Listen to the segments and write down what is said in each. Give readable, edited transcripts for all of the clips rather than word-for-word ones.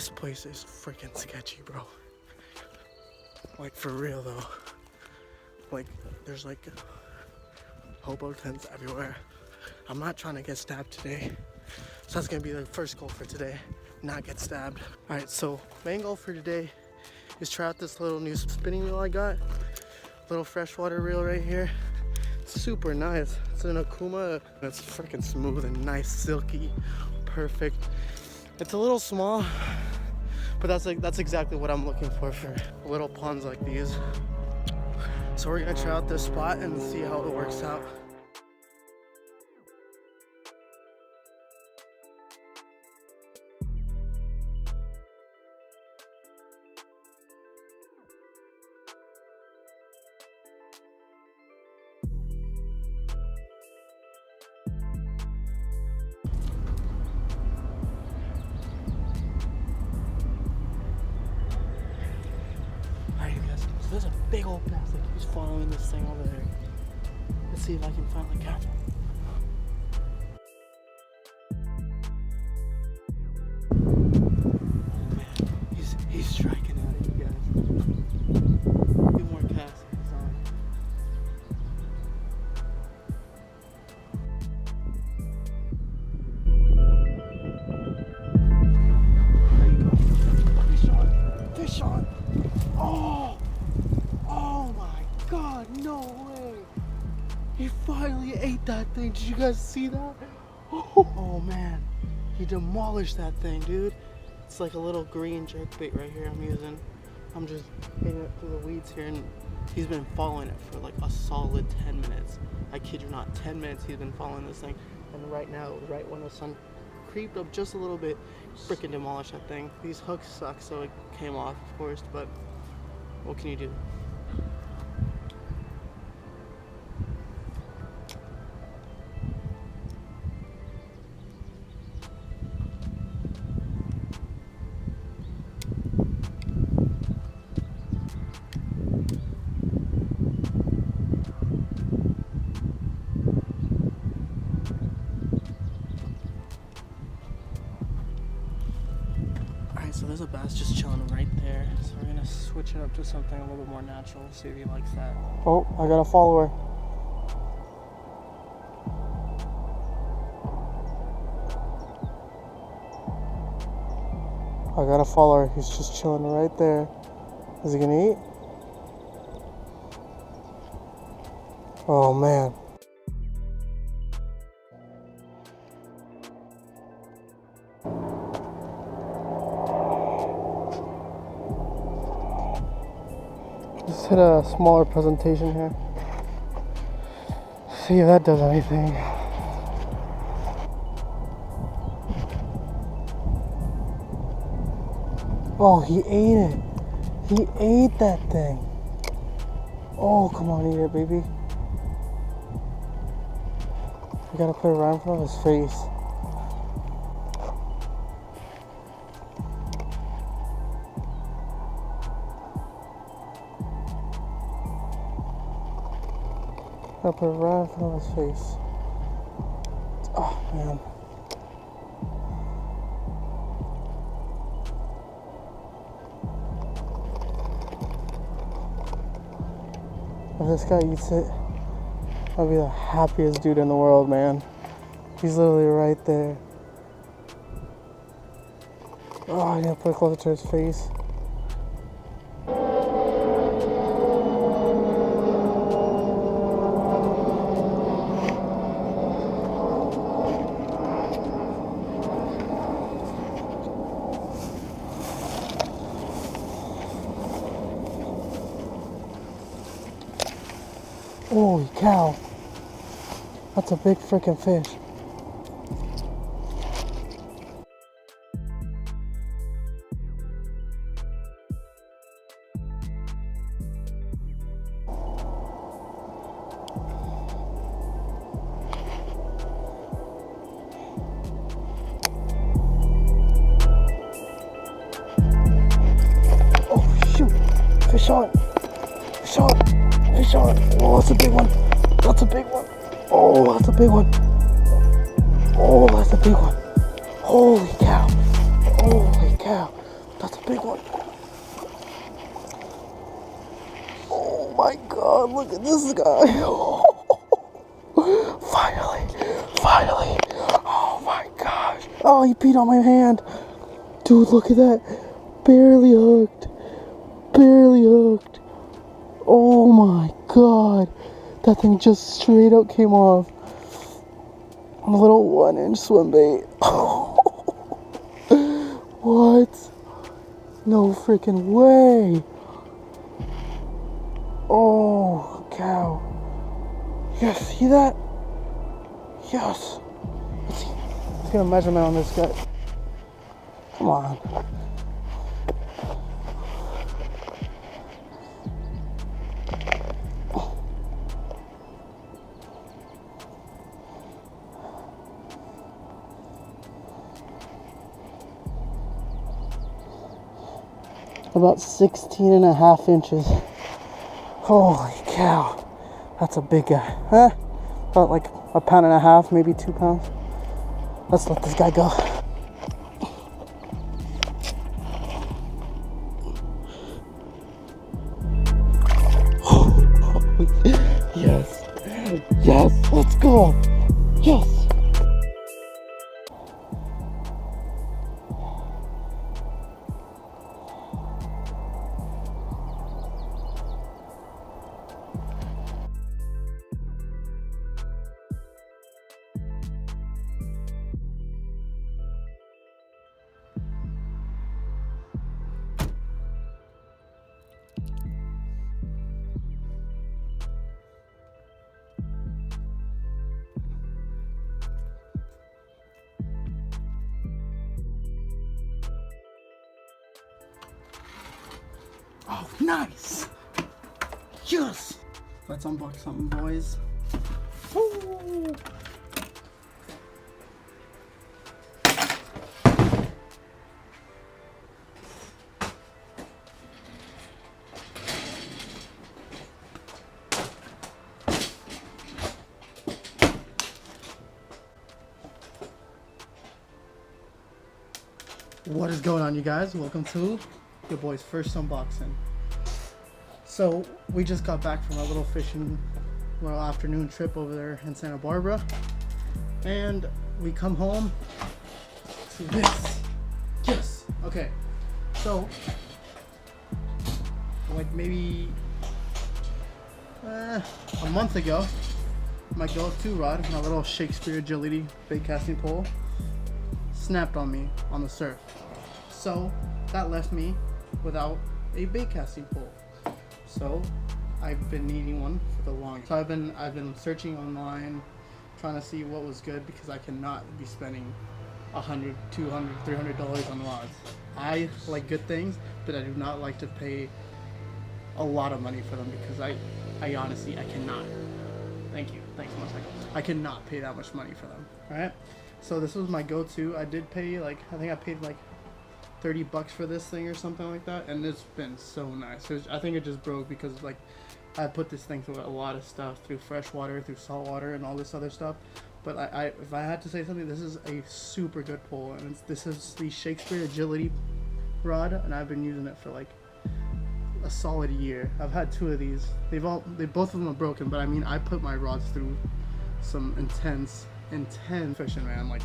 This place is freaking sketchy, bro. Like, for real though. Like, there's like hobo tents everywhere. I'm not trying to get stabbed today, so that's gonna be the first goal for today, not get stabbed. All right, so main goal for today is try out this little new spinning wheel I got. Little freshwater reel right here. It's super nice. It's an Okuma. It's freaking smooth and nice, silky, perfect. It's a little small, but that's exactly what I'm looking for little ponds like these. So we're gonna try out this spot and see how it works out. So there's a big old bass that keeps following this thing over there. Let's see if I can finally catch him. Oh man, he's striking at it, you guys. A few more casts. He's on. There you go. Fish on. Fish on. Oh! Oh my god, no way! He finally ate that thing. Did you guys see that? Oh man, he demolished that thing, dude. It's like a little green jerkbait right here I'm using. I'm just hitting it through the weeds here, and he's been following it for like a solid 10 minutes. I kid you not, 10 minutes he's been following this thing. And right now, right when the sun creeped up just a little bit, freaking demolished that thing. These hooks suck, so it came off, of course, but what can you do? So there's a bass just chilling right there. So we're gonna switch it up to something a little bit more natural, see if he likes that. Oh, I got a follower. I got a follower. He's just chilling right there. Is he gonna eat? Oh man. Just hit a smaller presentation here. See if that does anything. Oh, he ate it. He ate that thing. Oh, come on, eat it, baby. We gotta put it right in front of his face. I'll put it right in front of his face. Oh man. If this guy eats it, I'll be the happiest dude in the world, man. He's literally right there. Oh, I need to put it closer to his face. Holy cow, that's a big freaking fish. Oh shoot, fish on, fish on. Fish on. Oh, that's a big one. That's a big one. Oh, that's a big one. Oh, that's a big one. Holy cow. Holy cow. That's a big one. Oh my god, look at this guy. Finally. Oh my gosh. Oh, he peed on my hand. Dude, look at that. Barely hooked. Oh my god. That thing just straight up came off. A little 1-inch swim bait. What? No freaking way. Oh, cow. Yes, see that? Yes. Let's see. Let's get a measurement on this guy. Come on. About 16.5 inches. Holy cow. That's a big guy. Huh? About like 1.5 pounds, maybe 2 pounds. Let's let this guy go. Yes, let's go. Yes. Oh, nice! Yes! Let's unbox something, boys. Woo! What is going on, you guys? Welcome to your boy's first unboxing. So we just got back from a little fishing, afternoon trip over there in Santa Barbara, and we come home to this. Yes. Okay. So like maybe a month ago, my go-to rod, my little Shakespeare agility bait casting pole, snapped on me on the surf. So that left me without a bait casting pole. So I've been needing one for the longest. So I've been searching online, trying to see what was good, because I cannot be spending $100, $200, $300 on rods. I like good things, but I do not like to pay a lot of money for them, because I honestly, I cannot. Thank you. Thanks so much. I cannot pay that much money for them. All right. So this was my go-to. I did pay I think I paid like $30 for this thing or something like that, and it's been so nice. I think it just broke because I put this thing through a lot of stuff, through fresh water, through salt water, and all this other stuff. But if I had to say something, this is a super good pole, and this is the Shakespeare agility rod, and I've been using it for like a solid year. I've had 2 of these. Both of them are broken, but I mean, I put my rods through some intense fishing, man. Like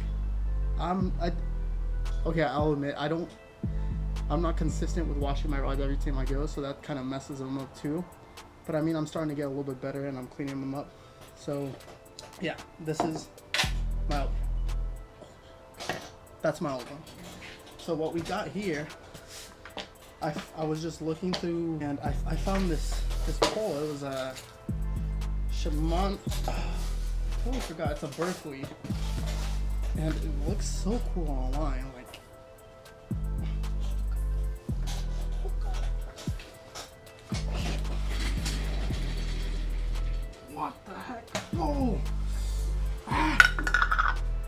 okay, I'll admit I'm not consistent with washing my rods every time I go, so that kind of messes them up too. But I mean, I'm starting to get a little bit better, and I'm cleaning them up. So yeah, this is my old one. That's my old one. So what we got here, I was just looking through, and I found this pole. It was a Shimano. Oh, I forgot. It's a Berkeley, and it looks so cool online. What the heck? Whoa!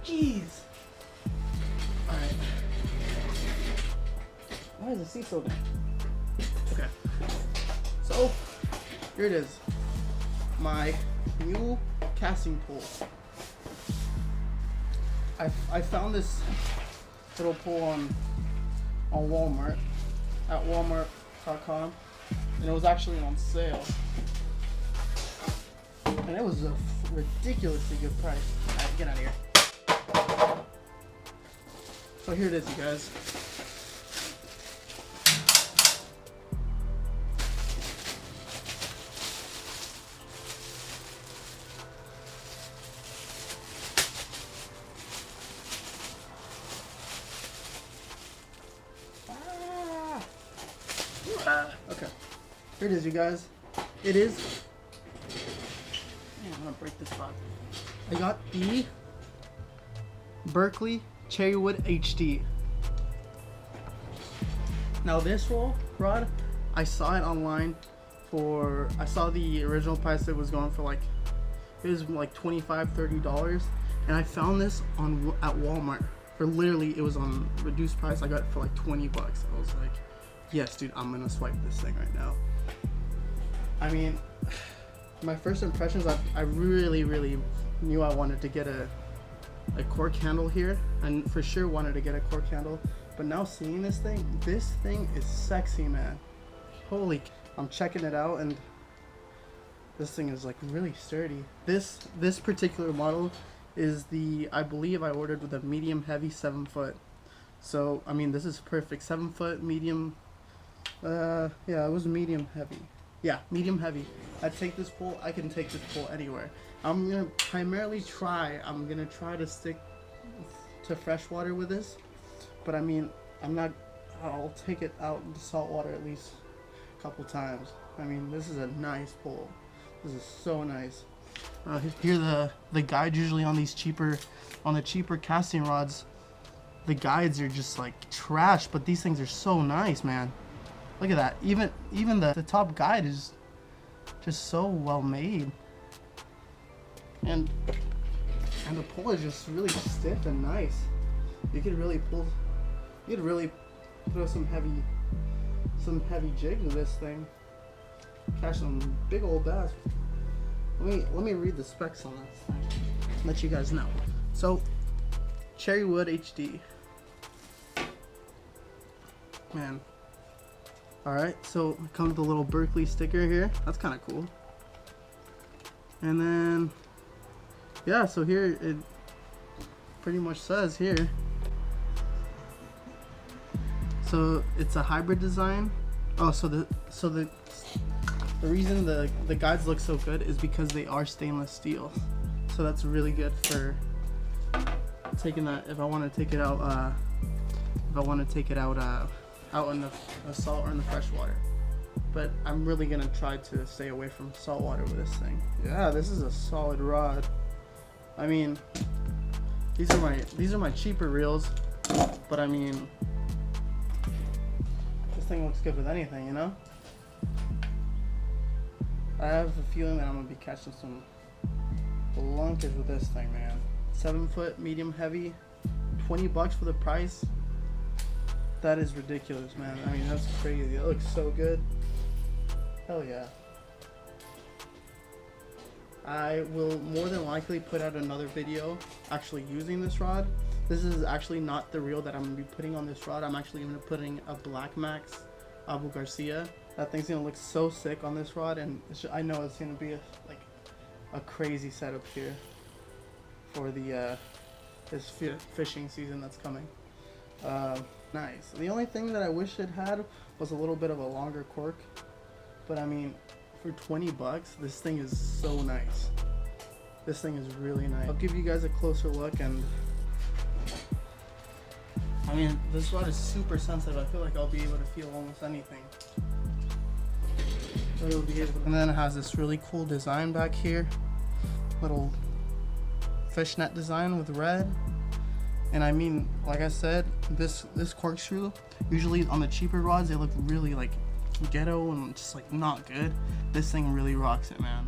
Jeez! Alright. Why is the seat so big? Okay. So, here it is. My new casting pole. I found this little pole on Walmart. at Walmart.com, and it was actually on sale. And it was a ridiculously good price. Alright, get out of here. So here it is, you guys. Okay, here it is, you guys. It is. Man, I'm gonna break this box. I got the Berkeley Cherrywood HD. Now this rod, I saw it online for. I saw the original price. It was going for like, it was like $25–30, and I found this at Walmart for literally. It was on reduced price. I got it for like 20 bucks. I was like, yes, dude, I'm gonna swipe this thing right now. I mean, my first impressions, I really knew I wanted to get a cork handle here, and for sure wanted to get a cork handle. But now seeing this thing is sexy, man. Holy, I'm checking it out, and this thing is like really sturdy. This particular model is the, I believe I ordered with a medium heavy 7 foot. So I mean, this is perfect. 7 foot medium. Yeah, it was medium heavy. Yeah, medium heavy. I take this pole. I can take this pole anywhere. I'm gonna primarily try. I'm gonna try to stick to freshwater with this, but I mean, I'll take it out into saltwater at least a couple times. I mean, this is a nice pole. This is so nice. Here the guides usually on the cheaper casting rods. The guides are just like trash, but these things are so nice, man. Look at that. Even the top guide is just so well made, and the pole is just really stiff and nice. You could really pull. You could really throw some heavy jigs with this thing. Catch some big old bass. Let me read the specs on this thing. Let you guys know. So, Cherrywood HD. Man. Alright, so it comes with a little Berkeley sticker here. That's kind of cool. And then, yeah, so here it pretty much says here. So it's a hybrid design. Oh, so the reason the guides look so good is because they are stainless steel. So that's really good for taking that, if I want to take it out, out in the salt or in the fresh water. But I'm really gonna try to stay away from salt water with this thing. Yeah, this is a solid rod. I mean, these are my cheaper reels, but I mean, this thing looks good with anything, you know? I have a feeling that I'm gonna be catching some lunkers with this thing, man. 7 foot, medium heavy, 20 bucks for the price. That is ridiculous, man. I mean, that's crazy. It looks so good. Hell yeah. I will more than likely put out another video actually using this rod. This is actually not the reel that I'm going to be putting on this rod. I'm actually going to be putting a Black Max Abu Garcia. That thing's going to look so sick on this rod, and I know it's going to be a crazy setup here for the this fishing season that's coming. Nice. The only thing that I wish it had was a little bit of a longer cork, but I mean, for 20 bucks, this thing is so nice. This thing is really nice. I'll give you guys a closer look, and I mean, this rod is super sensitive. I feel like I'll be able to feel almost anything. And then it has this really cool design back here, little fishnet design with red. And I mean, like I said, this corkscrew, usually on the cheaper rods, they look really like ghetto and just like not good. This thing really rocks it, man.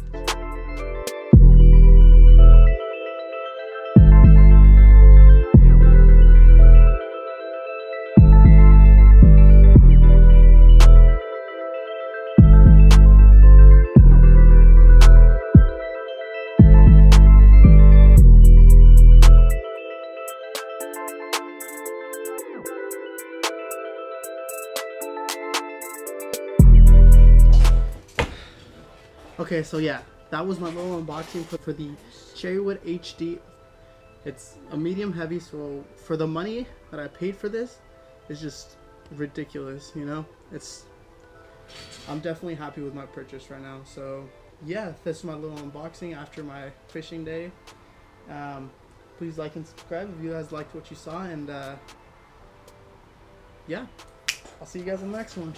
Okay, so yeah, that was my little unboxing for the Cherrywood HD. It's a medium heavy, so for the money that I paid for this, it's just ridiculous, you know? I'm definitely happy with my purchase right now. So yeah, this is my little unboxing after my fishing day. Please like and subscribe if you guys liked what you saw, and yeah, I'll see you guys in the next one.